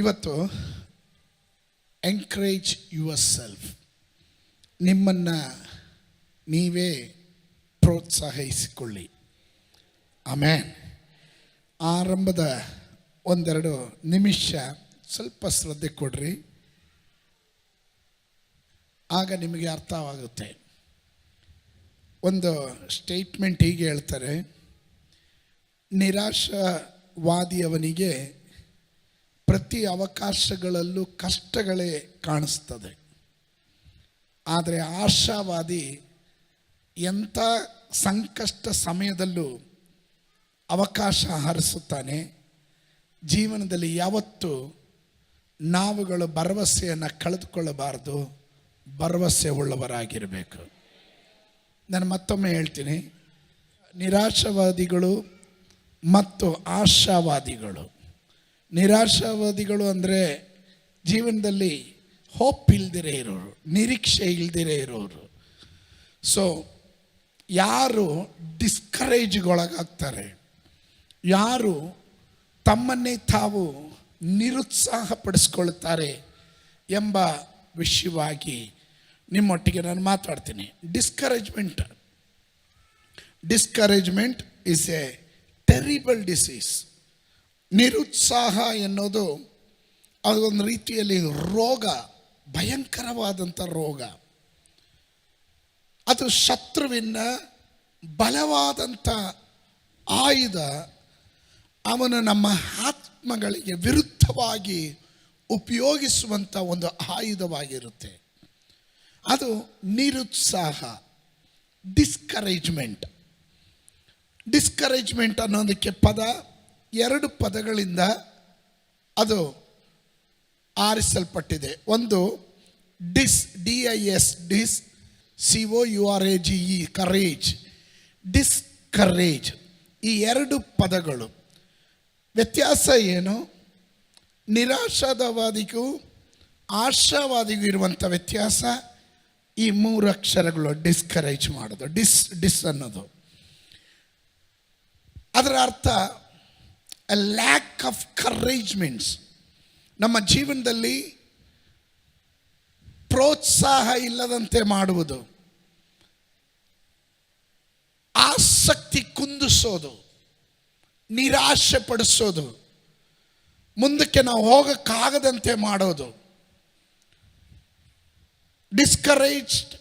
ಇವತ್ತು encourage your self, ನಿಮ್ಮನ್ನು ನೀವೇ ಪ್ರೋತ್ಸಾಹಿಸಿಕೊಳ್ಳಿ. ಆಮೇನ್. ಆರಂಭದ ಒಂದೆರಡು ನಿಮಿಷ ಸ್ವಲ್ಪ ಶ್ರದ್ಧೆ ಕೊಡ್ರಿ, ಆಗ ನಿಮಗೆ ಅರ್ಥವಾಗುತ್ತೆ. ಒಂದು ಸ್ಟೇಟ್ಮೆಂಟ್ ಹೀಗೆ ಹೇಳ್ತಾರೆ, ನಿರಾಶಾವಾದಿಯವನಿಗೆ ಪ್ರತಿ ಅವಕಾಶಗಳಲ್ಲೂ ಕಷ್ಟಗಳೇ ಕಾಣಿಸ್ತದೆ, ಆದರೆ ಆಶಾವಾದಿ ಎಂಥ ಸಂಕಷ್ಟ ಸಮಯದಲ್ಲೂ ಅವಕಾಶ ಹರಿಸುತ್ತಾನೆ. ಜೀವನದಲ್ಲಿ ಯಾವತ್ತೂ ನಾವುಗಳು ಭರವಸೆಯನ್ನು ಕಳೆದುಕೊಳ್ಳಬಾರ್ದು, ಭರವಸೆ ಉಳ್ಳವರಾಗಿರಬೇಕು. ನಾನು ಮತ್ತೊಮ್ಮೆ ಹೇಳ್ತೀನಿ, ನಿರಾಶಾವಾದಿಗಳು ಮತ್ತು ಆಶಾವಾದಿಗಳು. ನಿರಾಶಾವಾದಿಗಳು ಅಂದರೆ ಜೀವನದಲ್ಲಿ ಹೋಪ್ ಇಲ್ದಿರೇ ಇರೋರು, ನಿರೀಕ್ಷೆ ಇಲ್ದಿರೇ ಇರೋರು. ಸೊ ಯಾರು ಡಿಸ್ಕರೇಜ್ಗೊಳಗಾಗ್ತಾರೆ, ಯಾರು ತಮ್ಮನ್ನೇ ತಾವು ನಿರುತ್ಸಾಹಪಡಿಸ್ಕೊಳ್ತಾರೆ ಎಂಬ ವಿಷಯವಾಗಿ ನಿಮ್ಮೊಟ್ಟಿಗೆ ನಾನು ಮಾತಾಡ್ತೀನಿ. Discouragement is a terrible disease. ನಿರುತ್ಸಾಹ ಎನ್ನುವುದು ಅದೊಂದು ರೀತಿಯಲ್ಲಿ ರೋಗ, ಭಯಂಕರವಾದಂಥ ರೋಗ. ಅದು ಶತ್ರುವಿನ ಬಲವಾದಂಥ ಆಯುಧ. ಅವನು ನಮ್ಮ ಆತ್ಮಗಳಿಗೆ ವಿರುದ್ಧವಾಗಿ ಉಪಯೋಗಿಸುವಂಥ ಒಂದು ಆಯುಧವಾಗಿರುತ್ತೆ. ಅದು ನಿರುತ್ಸಾಹ, ಡಿಸ್ಕರೇಜ್ಮೆಂಟ್ ಅನ್ನೋದಕ್ಕೆ ಪದ, ಎರಡು ಪದಗಳಿಂದ ಅದು ಆರಿಸಲ್ಪಟ್ಟಿದೆ. ಒಂದು DIS, COURAGE, ಕರೇಜ್, ಡಿಸ್ಕರೇಜ್. ಈ ಎರಡು ಪದಗಳು ವ್ಯತ್ಯಾಸ ಏನು? ನಿರಾಶಾವಾದಿಗೂ ಆಶಾವಾದಿಗೂ ಇರುವಂಥ ವ್ಯತ್ಯಾಸ ಈ ಮೂರು ಅಕ್ಷರಗಳು. ಡಿಸ್ಕರೇಜ್ ಮಾಡೋದು, ಡಿಸ್ ಅನ್ನೋದು, ಅದರ ಅರ್ಥ a lack of courage means ನಮ್ಮ ಜೀವನದಲ್ಲಿ ಪ್ರೋತ್ಸಾಹ ಇಲ್ಲದಂತೆ ಮಾಡುವುದು, ಆಸಕ್ತಿ ಕುಂದಿಸೋದು, ನಿರಾಶೆ ಪಡಿಸೋದು, ಮುಂದಕ್ಕೆ ನಾವು ಹೋಗಕ್ಕಾಗದಂತೆ ಮಾಡೋದು. ಡಿಸ್ಕರೇಜ್ಡ್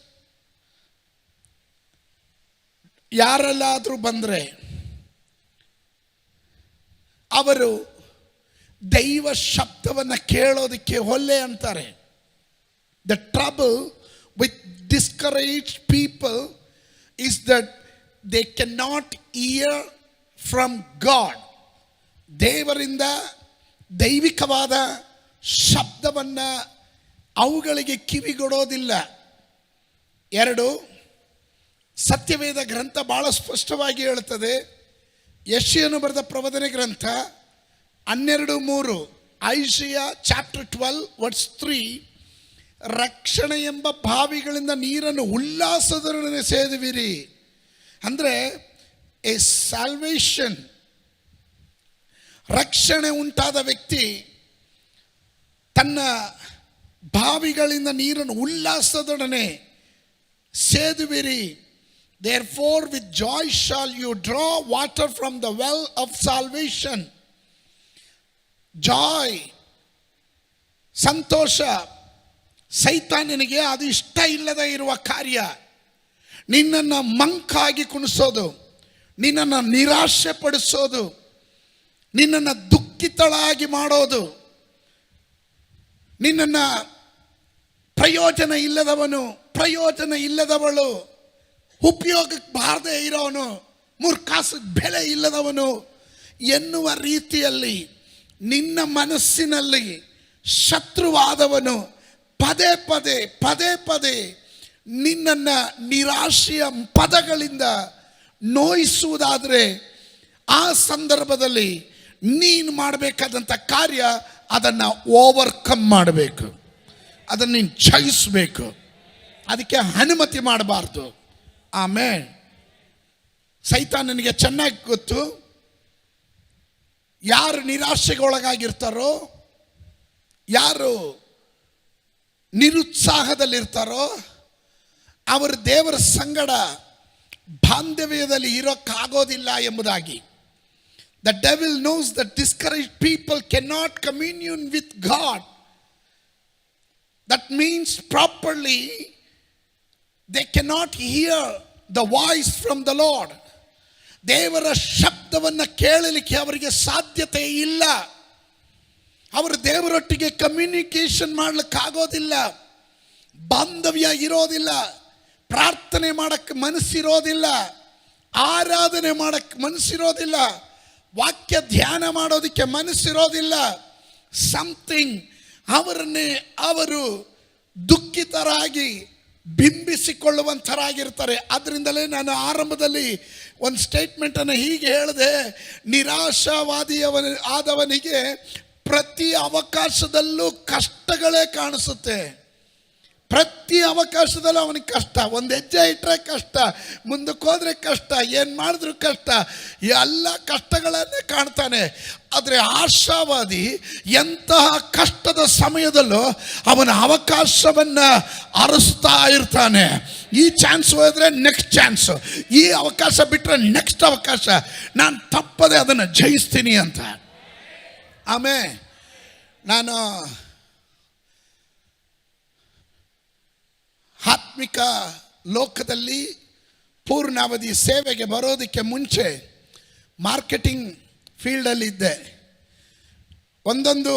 ಯಾರೆಲ್ಲಾದರೂ ಬಂದರೆ ಅವರು ದೈವ ಶಬ್ದವನ್ನು ಕೇಳೋದಕ್ಕೆ ಒಲ್ಲೆ ಅಂತಾರೆ. The trouble with discouraged people is that they cannot hear from God. ದೇವರಿಂದ ದೈವಿಕವಾದ ಶಬ್ದವನ್ನು ಅವುಗಳಿಗೆ ಕಿವಿಗೊಡೋದಿಲ್ಲ. ಎರಡು, ಸತ್ಯವೇದ ಗ್ರಂಥ ಭಾಳ ಸ್ಪಷ್ಟವಾಗಿ ಹೇಳುತ್ತದೆ. ಯೆಶಾಯನು ಬರೆದ ಪ್ರವಾದನೆ ಗ್ರಂಥ 12:3, ಐಸಾಯ ಚಾಪ್ಟರ್ 12:3, ರಕ್ಷಣೆ ಎಂಬ ಬಾವಿಗಳಿಂದ ನೀರನ್ನು ಉಲ್ಲಾಸದೊಡನೆ ಸೇದುವಿರಿ. ಅಂದರೆ ಎ ಸಾಲ್ವೇಷನ್, ರಕ್ಷಣೆ ಉಂಟಾದ ವ್ಯಕ್ತಿ ತನ್ನ ಬಾವಿಗಳಿಂದ ನೀರನ್ನು ಉಲ್ಲಾಸದೊಡನೆ ಸೇದುವಿರಿ. Therefore with joy shall you draw water from the well of salvation. Joy, ಸಂತೋಷ. ಸೈತಾನನಿಗೆ ಅದು ಇಷ್ಟ ಇಲ್ಲದೆ ಇರುವ ಕಾರ್ಯ. ನಿನ್ನನ್ನು ಮಂಕಾಗಿ ಕುಣಿಸೋದು, ನಿನ್ನನ್ನು ನಿರಾಶೆ ಪಡಿಸೋದು, ನಿನ್ನನ್ನು ದುಃಖಿತಳಾಗಿ ಮಾಡೋದು, ನಿನ್ನನ್ನು ಪ್ರಯೋಜನ ಇಲ್ಲದವಳು, ಉಪಯೋಗಕ್ಕೆ ಬಾರದೇ ಇರೋನು, ಮೂರ್ಖಾಸು ಬೆಲೆ ಇಲ್ಲದವನು ಎನ್ನುವ ರೀತಿಯಲ್ಲಿ ನಿನ್ನ ಮನಸ್ಸಿನಲ್ಲಿ ಶತ್ರುವಾದವನು ಪದೇ ಪದೇ ನಿನ್ನನ್ನು ನಿರಾಶೆಯ ಪದಗಳಿಂದ ನೋಯಿಸುವುದಾದರೆ, ಆ ಸಂದರ್ಭದಲ್ಲಿ ನೀನು ಮಾಡಬೇಕಾದಂಥ ಕಾರ್ಯ ಅದನ್ನು ಓವರ್ಕಮ್ ಮಾಡಬೇಕು, ಅದನ್ನು ನೀನು ಜಯಿಸಬೇಕು. ಅದಕ್ಕೆ ಅನುಮತಿ ಮಾಡಬಾರ್ದು. ಆಮೇಲೆ ಸೈತಾನನಿಗೆ ಚೆನ್ನಾಗಿ ಗೊತ್ತು, ಯಾರು ನಿರಾಶೆಗೆ ಒಳಗಾಗಿರ್ತಾರೋ ಯಾರು ನಿರುತ್ಸಾಹದಲ್ಲಿರ್ತಾರೋ ಅವರು ದೇವರ ಸಂಗಡ ಬಾಂಧವ್ಯದಲ್ಲಿ ಇರೋಕ್ಕಾಗೋದಿಲ್ಲ ಎಂಬುದಾಗಿ. The devil knows that discouraged people cannot commune with God. That means properly they cannot hear the voice from the Lord. ದೇವರ ಶಬ್ದವನ್ನು ಕೇಳಲಿಕ್ಕೆ ಅವರಿಗೆ ಸಾಧ್ಯತೆ ಇಲ್ಲ. ಅವರು ದೇವರೊಟ್ಟಿಗೆ ಕಮ್ಯುನಿಕೇಶನ್ ಮಾಡಲಿಕ್ಕಾಗೋದಿಲ್ಲ, ಬಾಂಧವ್ಯ ಇರೋದಿಲ್ಲ, ಪ್ರಾರ್ಥನೆ ಮಾಡಕ್ಕೆ ಮನಸ್ಸಿರೋದಿಲ್ಲ, ಆರಾಧನೆ ಮಾಡಕ್ಕೆ ಮನಸ್ಸಿರೋದಿಲ್ಲ, ವಾಕ್ಯ ಧ್ಯಾನ ಮಾಡೋದಕ್ಕೆ ಮನಸ್ಸಿರೋದಿಲ್ಲ. ಸಮಥಿಂಗ್ ಅವರನ್ನೇ ಅವರು ದುಃಖಿತರಾಗಿ ಬಿಂಬಿಸಿಕೊಳ್ಳುವಂಥರಾಗಿರ್ತಾರೆ. ಅದರಿಂದಲೇ ನಾನು ಆರಂಭದಲ್ಲಿ ಒಂದು ಸ್ಟೇಟ್ಮೆಂಟನ್ನು ಹೀಗೆ ಹೇಳಿದೆ, ಆದವನಿಗೆ ಪ್ರತಿ ಅವಕಾಶದಲ್ಲೂ ಕಷ್ಟಗಳೇ ಕಾಣಿಸುತ್ತೆ. ಪ್ರತಿ ಅವಕಾಶದಲ್ಲೂ ಅವನಿಗೆ ಕಷ್ಟ. ಒಂದು ಹೆಜ್ಜೆ ಇಟ್ಟರೆ ಕಷ್ಟ, ಮುಂದಕ್ಕೆ ಹೋದರೆ ಕಷ್ಟ, ಏನು ಮಾಡಿದ್ರು ಕಷ್ಟ, ಎಲ್ಲ ಕಷ್ಟಗಳನ್ನೇ ಕಾಣ್ತಾನೆ. ಆದರೆ ಆಶಾವಾದಿ ಎಂತಹ ಕಷ್ಟದ ಸಮಯದಲ್ಲೂ ಅವನ ಅವಕಾಶವನ್ನು ಅರಸ್ತಾ ಇರ್ತಾನೆ. ಈ ಚಾನ್ಸ್ ಹೋದರೆ ನೆಕ್ಸ್ಟ್ ಚಾನ್ಸ್, ಈ ಅವಕಾಶ ಬಿಟ್ಟರೆ ನೆಕ್ಸ್ಟ್ ಅವಕಾಶ, ನಾನು ತಪ್ಪದೆ ಅದನ್ನು ಜಯಿಸ್ತೀನಿ ಅಂತ. ಆಮೇಲೆ ನಾನು ಆತ್ಮಿಕ ಲೋಕದಲ್ಲಿ ಪೂರ್ಣಾವಧಿ ಸೇವೆಗೆ ಬರೋದಕ್ಕೆ ಮುಂಚೆ ಮಾರ್ಕೆಟಿಂಗ್ ಫೀಲ್ಡಲ್ಲಿದ್ದೆ. ಒಂದೊಂದು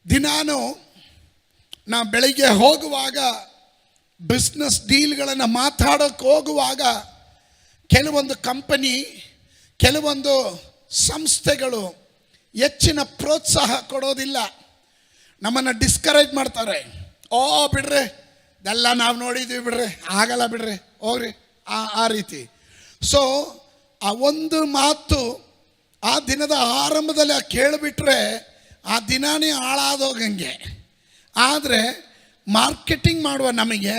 ದಿನಾನು ನಾ ಬೆಳಿಗ್ಗೆ ಹೋಗುವಾಗ ಬಿಸ್ನೆಸ್ ಡೀಲ್ಗಳನ್ನು ಮಾತಾಡೋಕ್ಕೆ ಹೋಗುವಾಗ ಕೆಲವೊಂದು ಕಂಪನಿ, ಕೆಲವೊಂದು ಸಂಸ್ಥೆಗಳು ಹೆಚ್ಚಿನ ಪ್ರೋತ್ಸಾಹ ಕೊಡೋದಿಲ್ಲ, ನಮ್ಮನ್ನು ಡಿಸ್ಕರೇಜ್ ಮಾಡ್ತಾರೆ. ಓ ಬಿಡ್ರಿ, ಇದೆಲ್ಲ ನಾವು ನೋಡಿದ್ದೀವಿ, ಬಿಡ್ರಿ, ಆಗಲ್ಲ ಬಿಡ್ರಿ, ಹೋಗ್ರಿ, ಆ ರೀತಿ. ಸೊ ಆ ಒಂದು ಮಾತು ಆ ದಿನದ ಆರಂಭದಲ್ಲಿ ಕೇಳಿಬಿಟ್ರೆ ಆ ದಿನಾನೇ ಹಾಳಾದೋಗಂಗೆ. ಆದರೆ ಮಾರ್ಕೆಟಿಂಗ್ ಮಾಡುವ ನಮಗೆ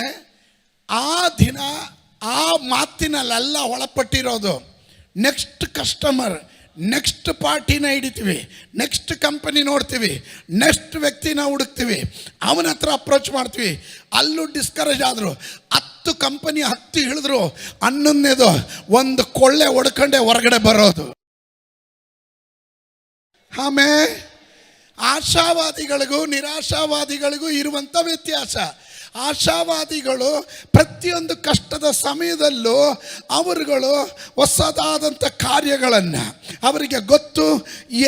ಆ ದಿನ ಆ ಮಾತಿನಲ್ಲೆಲ್ಲ ಒಳಪಟ್ಟಿರೋದು. ನೆಕ್ಸ್ಟ್ ಕಸ್ಟಮರ್, ನೆಕ್ಸ್ಟ್ ಪಾರ್ಟಿನ ಹಿಡಿತೀವಿ, ನೆಕ್ಸ್ಟ್ ಕಂಪನಿ ನೋಡ್ತೀವಿ, ನೆಕ್ಸ್ಟ್ ವ್ಯಕ್ತಿನ ಹುಡುಕ್ತೀವಿ, ಅವನ ಹತ್ರ ಅಪ್ರೋಚ್ ಮಾಡ್ತೀವಿ. ಅಲ್ಲೂ ಡಿಸ್ಕರೇಜ್ ಆದರು. 10 ಕಂಪನಿ ಹತ್ತಿ ಇಳಿದ್ರು, 11ನೇದು ಒಂದು ಕೊಳ್ಳೆ ಹೊಡ್ಕೊಂಡೆ ಹೊರಗಡೆ ಬರೋದು. ಆಮೇಲೆ ಆಶಾವಾದಿಗಳಿಗೂ ನಿರಾಶಾವಾದಿಗಳಿಗೂ ಇರುವಂಥ ವ್ಯತ್ಯಾಸ. ಆಶಾವಾದಿಗಳು ಪ್ರತಿಯೊಂದು ಕಷ್ಟದ ಸಮಯದಲ್ಲೂ ಅವರುಗಳು ಹೊಸದಾದಂಥ ಕಾರ್ಯಗಳನ್ನು, ಅವರಿಗೆ ಗೊತ್ತು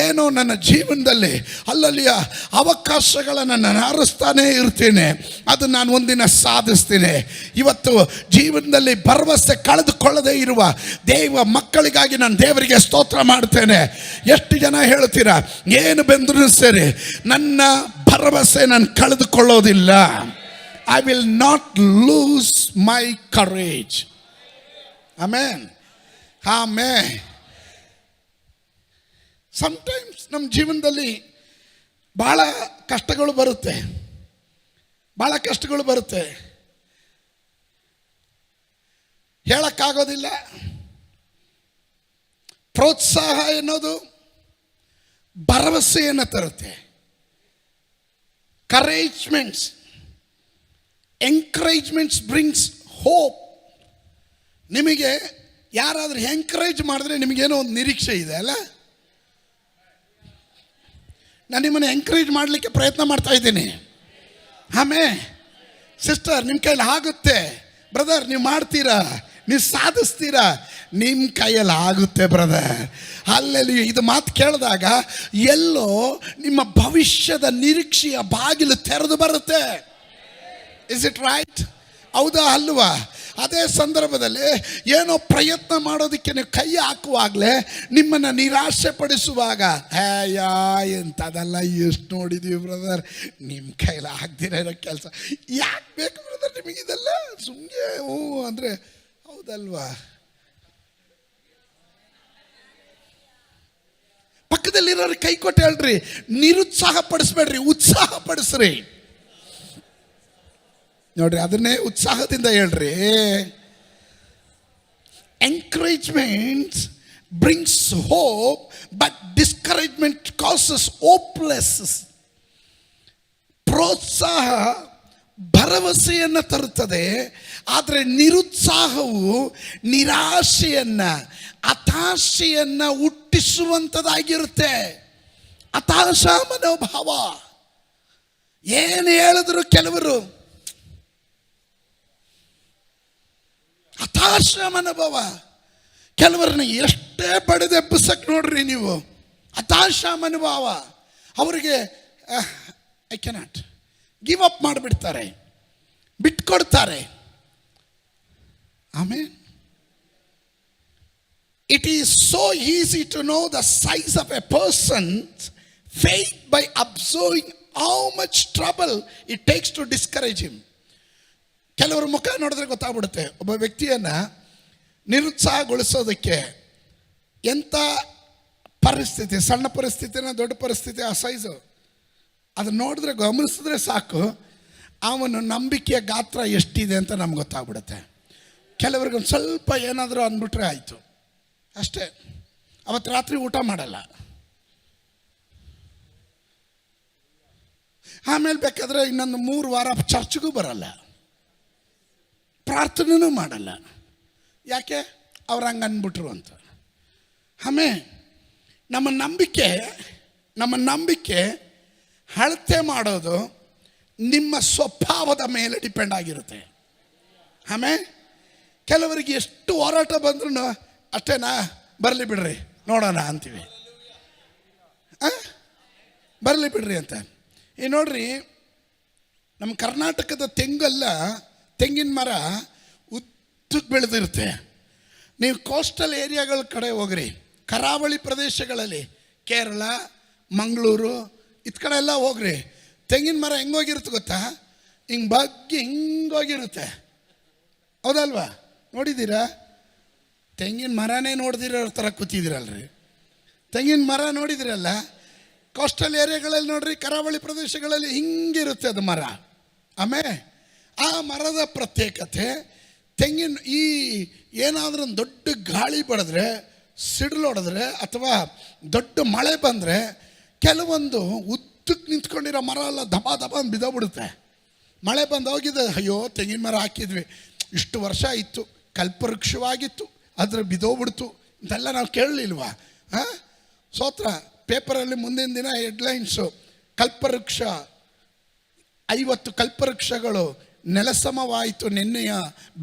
ಏನೋ ನನ್ನ ಜೀವನದಲ್ಲಿ ಅಲ್ಲಲ್ಲಿಯ ಅವಕಾಶಗಳನ್ನು ನಾನು ಅರಸ್ತಾನೇ ಇರ್ತೀನಿ, ಅದು ನಾನು ಒಂದಿನ ಸಾಧಿಸ್ತೀನಿ. ಇವತ್ತು ಜೀವನದಲ್ಲಿ ಭರವಸೆ ಕಳೆದುಕೊಳ್ಳದೇ ಇರುವ ದೇವ ಮಕ್ಕಳಿಗಾಗಿ ನಾನು ದೇವರಿಗೆ ಸ್ತೋತ್ರ ಮಾಡ್ತೇನೆ. ಎಷ್ಟು ಜನ ಹೇಳ್ತೀರಾ, ಏನು ಬೆಂದರೂ ಸರಿ ನನ್ನ ಭರವಸೆ ನಾನು ಕಳೆದುಕೊಳ್ಳೋದಿಲ್ಲ. I will not lose my courage. Amen. Amen. Sometimes ನಮ್ಮ ಜೀವನದಲ್ಲಿ ಭಾಳ ಕಷ್ಟಗಳು ಬರುತ್ತೆ, ಭಾಳ ಕಷ್ಟಗಳು ಬರುತ್ತೆ, ಹೇಳಕ್ಕಾಗೋದಿಲ್ಲ. ಪ್ರೋತ್ಸಾಹ ಎನ್ನೋದು ಭರವಸೆಯನ್ನು ತರುತ್ತೆ. ಎಂಕರೇಜ್ಮೆಂಟ್ಸ್ ಬ್ರಿಂಗ್ಸ್ ಹೋಪ್. ನಿಮಗೆ ಯಾರಾದರೂ ಎಂಕರೇಜ್ ಮಾಡಿದ್ರೆ ನಿಮಗೇನೋ ಒಂದು ನಿರೀಕ್ಷೆ ಇದೆ ಅಲ್ಲ. ನಾನು ನಿಮ್ಮನ್ನು ಎಂಕರೇಜ್ ಮಾಡಲಿಕ್ಕೆ ಪ್ರಯತ್ನ ಮಾಡ್ತಾ ಇದ್ದೀನಿ. ಆಮೇಲೆ ಸಿಸ್ಟರ್, ನಿಮ್ಮ ಕೈಯಲ್ಲಿ ಆಗುತ್ತೆ, ಬ್ರದರ್ ನೀವು ಮಾಡ್ತೀರಾ, ನೀವು ಸಾಧಿಸ್ತೀರಾ, ನಿಮ್ಮ ಕೈಯಲ್ಲಿ ಆಗುತ್ತೆ ಬ್ರದರ್. ಅಲ್ಲೆಲ್ಲಿ ಇದು ಮಾತು ಕೇಳಿದಾಗ ಎಲ್ಲೋ ನಿಮ್ಮ ಭವಿಷ್ಯದ ನಿರೀಕ್ಷೆಯ ಬಾಗಿಲು ತೆರೆದು ಬರುತ್ತೆ. Is it right? ಹೌದಾ ಅಲ್ವಾ? ಅದೇ ಸಂದರ್ಭದಲ್ಲಿ ಏನೋ ಪ್ರಯತ್ನ ಮಾಡೋದಕ್ಕೆ ನೀವು ಕೈ ಹಾಕುವಾಗಲೇ ನಿಮ್ಮನ್ನು ನಿರಾಶೆ ಪಡಿಸುವಾಗ, ಎಂಥದೆಲ್ಲ ಎಷ್ಟು ನೋಡಿದ್ದೀವಿ ಬ್ರದರ್, ನಿಮ್ಮ ಕೈಲಿ ಆಗ್ದಿರ ಇರೋ ಕೆಲಸ ಯಾಕೆ ಬೇಕು ಬ್ರದರ್ ನಿಮಗಿದೆಲ್ಲ, ಸುಮ್ಮನೆ ಹ್ಞೂ ಅಂದರೆ ಹೌದಲ್ವಾ? ಪಕ್ಕದಲ್ಲಿರೋರು ಕೈ ಕೊಟ್ಟು ಹೇಳ್ರಿ, ನಿರುತ್ಸಾಹ ಪಡಿಸ್ಬೇಡ್ರಿ, ಉತ್ಸಾಹ ಪಡಿಸ್ರಿ. ನೋಡ್ರಿ, ಅದನ್ನೇ ಉತ್ಸಾಹದಿಂದ ಹೇಳ್ರಿ. Encouragement brings hope, but discouragement causes hopeless. ಪ್ರೋತ್ಸಾಹ ಭರವಸೆಯನ್ನು ತರುತ್ತದೆ, ಆದರೆ ನಿರುತ್ಸಾಹವು ಹತಾಶೆಯನ್ನು ಹುಟ್ಟಿಸುವಂಥದ್ದಾಗಿರುತ್ತೆ. ಹತಾಶ ಮನೋಭಾವ. ಏನು ಹೇಳಿದ್ರು ಕೆಲವರು ಹತಾಶ ಮನೋಭಾವ. ಕೆಲವರನ್ನ ಎಷ್ಟೇ ಬಡಿದೆಬ್ಬಿಸಕ್ಕೆ ನೋಡ್ರಿ ನೀವು, ಹತಾಶ ಮನೋಭಾವ. ಅವರಿಗೆ ಐ ಕೆನಾಟ್ ಗಿವ್ ಅಪ್ ಮಾಡಿಬಿಡ್ತಾರೆ, ಬಿಟ್ಕೊಡ್ತಾರೆ. ಆಮೇಲೆ it is so easy to know the size of a person's faith by observing how much trouble it takes to discourage him. ಕೆಲವರು ಮುಖ ನೋಡಿದ್ರೆ ಗೊತ್ತಾಗ್ಬಿಡುತ್ತೆ ಒಬ್ಬ ವ್ಯಕ್ತಿಯನ್ನು ನಿರುತ್ಸಾಹಗೊಳಿಸೋದಕ್ಕೆ ಎಂಥ ಪರಿಸ್ಥಿತಿ, ಸಣ್ಣ ಪರಿಸ್ಥಿತಿನ ದೊಡ್ಡ ಪರಿಸ್ಥಿತಿ, ಆ ಸೈಜು ಅದನ್ನು ನೋಡಿದ್ರೆ ಗಮನಿಸಿದ್ರೆ ಸಾಕು ಅವನು ನಂಬಿಕೆಯ ಗಾತ್ರ ಎಷ್ಟಿದೆ ಅಂತ ನಮ್ಗೆ ಗೊತ್ತಾಗ್ಬಿಡುತ್ತೆ. ಕೆಲವ್ರಿಗೆ ಒಂದು ಸ್ವಲ್ಪ ಏನಾದರೂ ಅಂದ್ಬಿಟ್ರೆ ಆಯಿತು ಅಷ್ಟೇ, ಅವತ್ತು ರಾತ್ರಿ ಊಟ ಮಾಡಲ್ಲ. ಆಮೇಲೆ ಬೇಕಾದರೆ ಇನ್ನೊಂದು 3 ವಾರ ಚರ್ಚ್ಗೂ ಬರಲ್ಲ, ಪ್ರಾರ್ಥನೆನೂ ಮಾಡಲ್ಲ. ಯಾಕೆ? ಅವ್ರು ಹಂಗೆ ಅಂದ್ಬಿಟ್ರು ಅಂತ. ಆಮೇಲೆ ನಮ್ಮ ನಂಬಿಕೆ ಅಳತೆ ಮಾಡೋದು ನಿಮ್ಮ ಸ್ವಭಾವದ ಮೇಲೆ ಡಿಪೆಂಡ್ ಆಗಿರುತ್ತೆ. ಆಮೇಲೆ ಕೆಲವರಿಗೆ ಎಷ್ಟು ಹೋರಾಟ ಬಂದ್ರೂ ಅಷ್ಟೇನಾ, ಬರಲಿ ಬಿಡ್ರಿ ನೋಡೋಣ ಅಂತೀವಿ, ಬರಲಿ ಬಿಡ್ರಿ ಅಂತ. ಈ ನೋಡ್ರಿ, ನಮ್ಮ ಕರ್ನಾಟಕದ ತೆಂಗಿನ ಮರ ಉದ್ದಕ್ಕೆ ಬೆಳೆದಿರುತ್ತೆ. ನೀವು ಕೋಸ್ಟಲ್ ಏರಿಯಾಗಳ ಕಡೆ ಹೋಗ್ರಿ, ಕರಾವಳಿ ಪ್ರದೇಶಗಳಲ್ಲಿ, ಕೇರಳ, ಮಂಗಳೂರು ಇತ್ ಕಡೆ ಎಲ್ಲ ಹೋಗ್ರಿ, ತೆಂಗಿನ ಮರ ಹೆಂಗೋಗಿರುತ್ತೆ ಗೊತ್ತಾ? ಹಿಂಗೋಗಿರುತ್ತೆ. ಹೌದಲ್ವಾ? ನೋಡಿದ್ದೀರಾ? ತೆಂಗಿನ ಮರನೇ ನೋಡ್ದಿರೋ ಥರ ಕೂತಿದ್ದೀರಲ್ರಿ. ತೆಂಗಿನ ಮರ ನೋಡಿದಿರಲ್ಲ, ಕೋಸ್ಟಲ್ ಏರಿಯಾಗಳಲ್ಲಿ ನೋಡ್ರಿ, ಕರಾವಳಿ ಪ್ರದೇಶಗಳಲ್ಲಿ ಹಿಂಗಿರುತ್ತೆ ಅದು ಮರ. ಆಮೇಲೆ ಆ ಮರದ ಪ್ರತ್ಯೇಕತೆ, ಏನಾದರೂ ಒಂದು ದೊಡ್ಡ ಗಾಳಿ ಬಡಿದ್ರೆ, ಸಿಡಿಲು ಹೊಡೆದ್ರೆ, ಅಥವಾ ದೊಡ್ಡ ಮಳೆ ಬಂದರೆ ಕೆಲವೊಂದು ಉದ್ದಕ್ಕೆ ನಿಂತ್ಕೊಂಡಿರೋ ಮರ ಎಲ್ಲ ದಬ ದಬ ಬಿದ್ದೋಗ್ಬಿಡುತ್ತೆ. ಮಳೆ ಬಂದು ಹೋಗಿದೆ, ಅಯ್ಯೋ ತೆಂಗಿನ ಮರ ಹಾಕಿದ್ವಿ, ಇಷ್ಟು ವರ್ಷ ಇತ್ತು, ಕಲ್ಪವೃಕ್ಷವಾಗಿತ್ತು, ಅದ್ರ ಬಿದ್ದೋಗ್ಬಿಡ್ತು ಅಂತೆಲ್ಲ ನಾವು ಕೇಳಲಿಲ್ವಾ? ಸೋತ್ರ ಪೇಪರಲ್ಲಿ ಮುಂದಿನ ದಿನ ಹೆಡ್ಲೈನ್ಸು, ಕಲ್ಪವೃಕ್ಷ 50 ಕಲ್ಪವೃಕ್ಷಗಳು ನೆಲಸಮವಾಯಿತು ನಿನ್ನೆಯ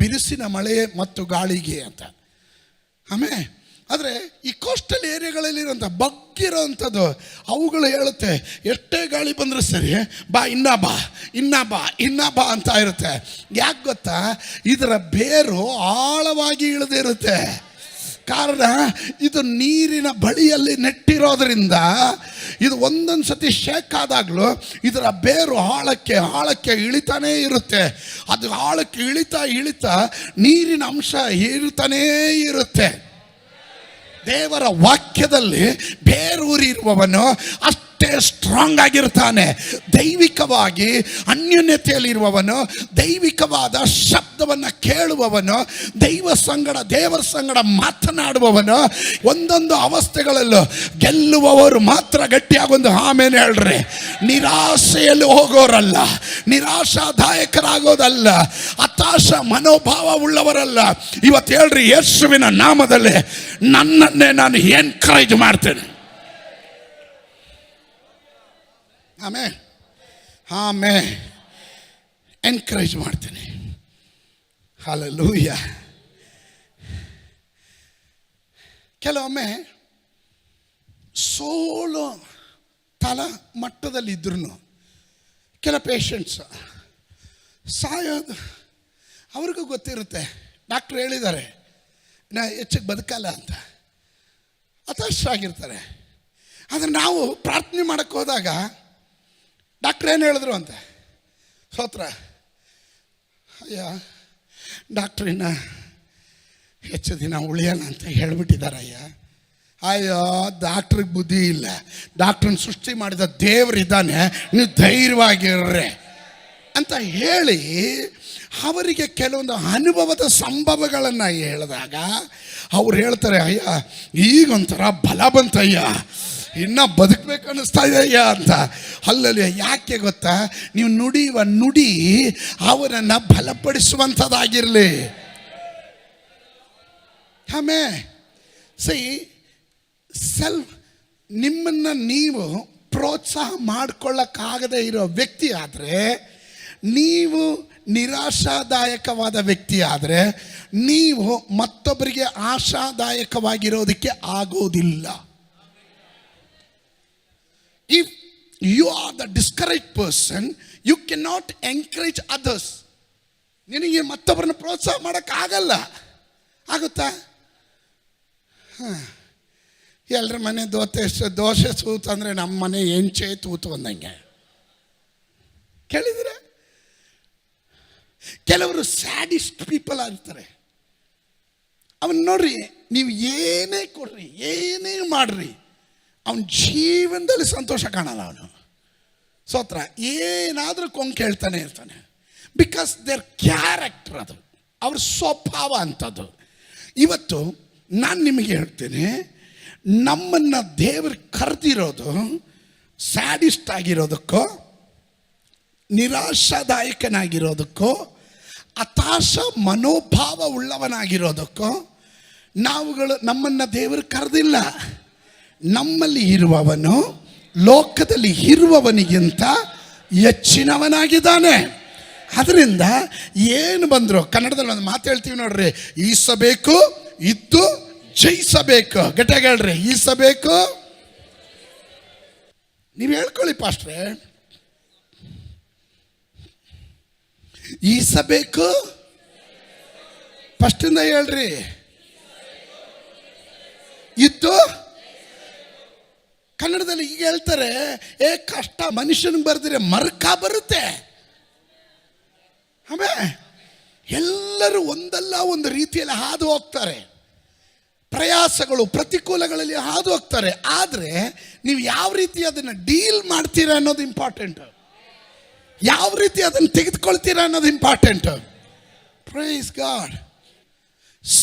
ಬಿರುಸಿನ ಮಳೆ ಮತ್ತು ಗಾಳಿಗೆ ಅಂತ. ಆಮೇಲೆ ಆದರೆ ಈ ಕೋಸ್ಟಲ್ ಏರಿಯಾಗಳಲ್ಲಿರೋಂಥ ಬಗ್ಗಿರೋವಂಥದ್ದು ಅವುಗಳು ಹೇಳುತ್ತೆ, ಎಷ್ಟೇ ಗಾಳಿ ಬಂದರೂ ಸರಿ, ಇನ್ನ ಬಾ ಅಂತ ಇರುತ್ತೆ. ಯಾಕೆ ಗೊತ್ತಾ? ಇದರ ಬೇರು ಆಳವಾಗಿ ಇಳಿದಿರುತ್ತೆ. ಕಾರಣ ಇದು ನೀರಿನ ಬಳಿಯಲ್ಲಿ ನೆಟ್ಟಿರೋದ್ರಿಂದ ಇದು ಒಂದೊಂದು ಸತಿ ಶೇಕ್ ಆದಾಗಲೂ ಇದರ ಬೇರು ಆಳಕ್ಕೆ ಇಳಿತಾನೇ ಇರುತ್ತೆ. ಅದು ಆಳಕ್ಕೆ ಇಳಿತಾ ನೀರಿನ ಅಂಶ ಏರುತ್ತಾನೇ ಇರುತ್ತೆ. ದೇವರ ವಾಕ್ಯದಲ್ಲಿ ಬೇರೂರಿರುವವನು ಅಷ್ಟೇ ಸ್ಟ್ರಾಂಗ್ ಆಗಿರ್ತಾನೆ. ದೈವಿಕವಾಗಿ ಅನ್ಯೋನ್ಯತೆಯಲ್ಲಿರುವವನು, ದೈವಿಕವಾದ ಶಬ್ದವನ್ನು ಕೇಳುವವನು, ದೇವರ ಸಂಗಡ ಮಾತನಾಡುವವನು, ಒಂದೊಂದು ಅವಸ್ಥೆಗಳಲ್ಲೂ ಗೆಲ್ಲುವವರು ಮಾತ್ರ ಗಟ್ಟಿಯಾಗೊಂದು ಆಮೇಲೆ ಹೇಳ್ರಿ. ನಿರಾಶೆಯಲ್ಲಿ ಹೋಗೋರಲ್ಲ, ನಿರಾಶಾದಾಯಕರಾಗೋದಲ್ಲ, ಹತಾಶ ಮನೋಭಾವ ಉಳ್ಳವರಲ್ಲ. ಇವತ್ತು ಹೇಳ್ರಿ, ಯೇಸುವಿನ ನಾಮದಲ್ಲಿ ನನ್ನನ್ನೇ ನಾನು ಎನ್ಕರೇಜ್ ಮಾಡ್ತೇನೆ. ಆಮೇಲೆ ಎನ್ಕರೇಜ್ ಮಾಡ್ತೇನೆ. ಹಲ್ಲೆಲೂಯಾ. ಕೆಲವೊಮ್ಮೆ ಸೋಲು ತಲ ಮಟ್ಟದಲ್ಲಿದ್ರೂ ಕೆಲ ಪೇಷಂಟ್ಸ್ ಸಾಯೋದು ಅವ್ರಿಗೂ ಗೊತ್ತಿರುತ್ತೆ. ಡಾಕ್ಟ್ರು ಹೇಳಿದ್ದಾರೆ ನಾ ಹೆಚ್ಚಿಗೆ ಬದುಕಲ್ಲ ಅಂತ, ಹತಾಶರಾಗಿರ್ತಾರೆ. ಆದರೆ ನಾವು ಪ್ರಾರ್ಥನೆ ಮಾಡೋಕ್ಕೆ ಹೋದಾಗ ಡಾಕ್ಟ್ರ್ ಏನು ಹೇಳಿದ್ರು ಅಂತ, ಸ್ತೋತ್ರ, ಅಯ್ಯ ಡಾಕ್ಟ್ರಿನ ಹೆಚ್ಚು ದಿನ ಉಳಿಯೋಣ ಅಂತ ಹೇಳ್ಬಿಟ್ಟಿದ್ದಾರಯ್ಯ. ಅಯ್ಯೋ ಡಾಕ್ಟ್ರಿಗೆ ಬುದ್ಧಿ ಇಲ್ಲ, ಡಾಕ್ಟ್ರನ್ನ ಸೃಷ್ಟಿ ಮಾಡಿದ ದೇವರಿದ್ದಾನೆ, ನೀವು ಧೈರ್ಯವಾಗಿರ್ರೆ ಅಂತ ಹೇಳಿ ಅವರಿಗೆ ಕೆಲವೊಂದು ಅನುಭವದ ಸಂಭವಗಳನ್ನು ಹೇಳಿದಾಗ ಅವ್ರು ಹೇಳ್ತಾರೆ, ಅಯ್ಯ ಈಗೊಂಥರ ಬಲ ಬಂತಯ್ಯ, ಇನ್ನ ಬದುಕಬೇಕು ಅನ್ನಿಸ್ತಾ ಇದೆಯಾ ಅಂತ. ಅಲ್ಲಲ್ಲಿ ಯಾಕೆ ಗೊತ್ತಾ, ನೀವು ನುಡಿಯುವ ನುಡಿ ಅವರನ್ನು ಬಲಪಡಿಸುವಂಥದ್ದಾಗಿರಲಿ. ಆಮೇಲೆ ಸೆಲ್ಫ್ ನಿಮ್ಮನ್ನು ನೀವು ಪ್ರೋತ್ಸಾಹ ಮಾಡಿಕೊಳ್ಳಕ್ಕಾಗದೇ ಇರೋ ವ್ಯಕ್ತಿ ಆದರೆ, ನೀವು ನಿರಾಶಾದಾಯಕವಾದ ವ್ಯಕ್ತಿ ಆದರೆ, ನೀವು ಮತ್ತೊಬ್ಬರಿಗೆ ಆಶಾದಾಯಕವಾಗಿರೋದಕ್ಕೆ ಆಗೋದಿಲ್ಲ. If you are the discourage person, you can not encourage others. ನಿನಗೆ ಮತ್ತೊಬ್ಬರನ್ನ ಪ್ರೋತ್ಸಾಹ ಮಾಡೋಕ್ಕಾಗಲ್ಲ. ಆಗುತ್ತಾ? ಎಲ್ಲರ ಮನೆ ದೋಸೆ ತೂತು ಅಂದರೆ ನಮ್ಮ ಮನೆ ಎಂಚೆ ತೂತು ಅಂದಂಗೆ ಕೇಳಿದ್ರೆ. ಕೆಲವರು ಸ್ಯಾಡಿಸ್ಟ್ ಪೀಪಲ್ ಆಗ್ತಾರೆ. ಅವನ್ ನೋಡ್ರಿ, ನೀವು ಏನೇ ಕೊಡ್ರಿ, ಏನೇ ಮಾಡ್ರಿ, ಅವನ ಜೀವನದಲ್ಲಿ ಸಂತೋಷ ಕಾಣಲ್ಲ. ಅವನು ಸ್ತೋತ್ರ, ಏನಾದರೂ ಕೊಂಕ್ ಹೇಳ್ತಾನೆ ಇರ್ತಾನೆ. ಬಿಕಾಸ್ ದೇರ್ ಕ್ಯಾರೆಕ್ಟರ್, ಅದು ಅವ್ರ ಸ್ವಭಾವ ಅಂಥದ್ದು. ಇವತ್ತು ನಾನು ನಿಮಗೆ ಹೇಳ್ತೇನೆ, ನಮ್ಮನ್ನು ದೇವರು ಕರೆದಿರೋದು ಸ್ಯಾಡಿಸ್ಟ್ ಆಗಿರೋದಕ್ಕೋ, ನಿರಾಶಾದಾಯಕನಾಗಿರೋದಕ್ಕೋ, ಹತಾಶ ಮನೋಭಾವ ಉಳ್ಳವನಾಗಿರೋದಕ್ಕೋ ನಮ್ಮನ್ನು ದೇವರು ಕರೆದಿಲ್ಲ. ನಮ್ಮಲ್ಲಿ ಇರುವವನು ಲೋಕದಲ್ಲಿ ಇರುವವನಿಗಿಂತ ಹೆಚ್ಚಿನವನಾಗಿದ್ದಾನೆ. ಅದರಿಂದ ಏನು ಬಂದರು, ಕನ್ನಡದಲ್ಲಿ ಒಂದು ಮಾತು ಹೇಳ್ತೀವಿ ನೋಡ್ರಿ, ಈಸಬೇಕು, ಇದ್ದು ಜಯಿಸಬೇಕು. ಗಟ್ಟಿಯಾಗಿ ಹೇಳ್ರಿ, ಈಸಬೇಕು. ನೀವು ಹೇಳ್ಕೊಳ್ಳಿ ಪಾಸ್ಟ್ರೆ, ಈಸಬೇಕು. ಫಸ್ಟಿಂದ ಹೇಳ್ರಿ, ಇದ್ದು. ಕನ್ನಡದಲ್ಲಿ ಈಗ ಹೇಳ್ತಾರೆ, ಕಷ್ಟ ಮನುಷ್ಯನಿಗೆ ಬರ್ದಿರೆ ಮರಕ ಬರುತ್ತೆ. ಆಮೇಲೆ ಎಲ್ಲರೂ ಒಂದಲ್ಲ ಒಂದು ರೀತಿಯಲ್ಲಿ ಹಾದು ಹೋಗ್ತಾರೆ, ಪ್ರಯಾಸಗಳು ಪ್ರತಿಕೂಲಗಳಲ್ಲಿ ಹಾದು ಹೋಗ್ತಾರೆ. ಆದರೆ ನೀವು ಯಾವ ರೀತಿ ಅದನ್ನು ಡೀಲ್ ಮಾಡ್ತೀರಾ ಅನ್ನೋದು ಇಂಪಾರ್ಟೆಂಟ್. ಯಾವ ರೀತಿ ಅದನ್ನು ತೆಗೆದುಕೊಳ್ತೀರಾ ಅನ್ನೋದು ಇಂಪಾರ್ಟೆಂಟ್. Praise God.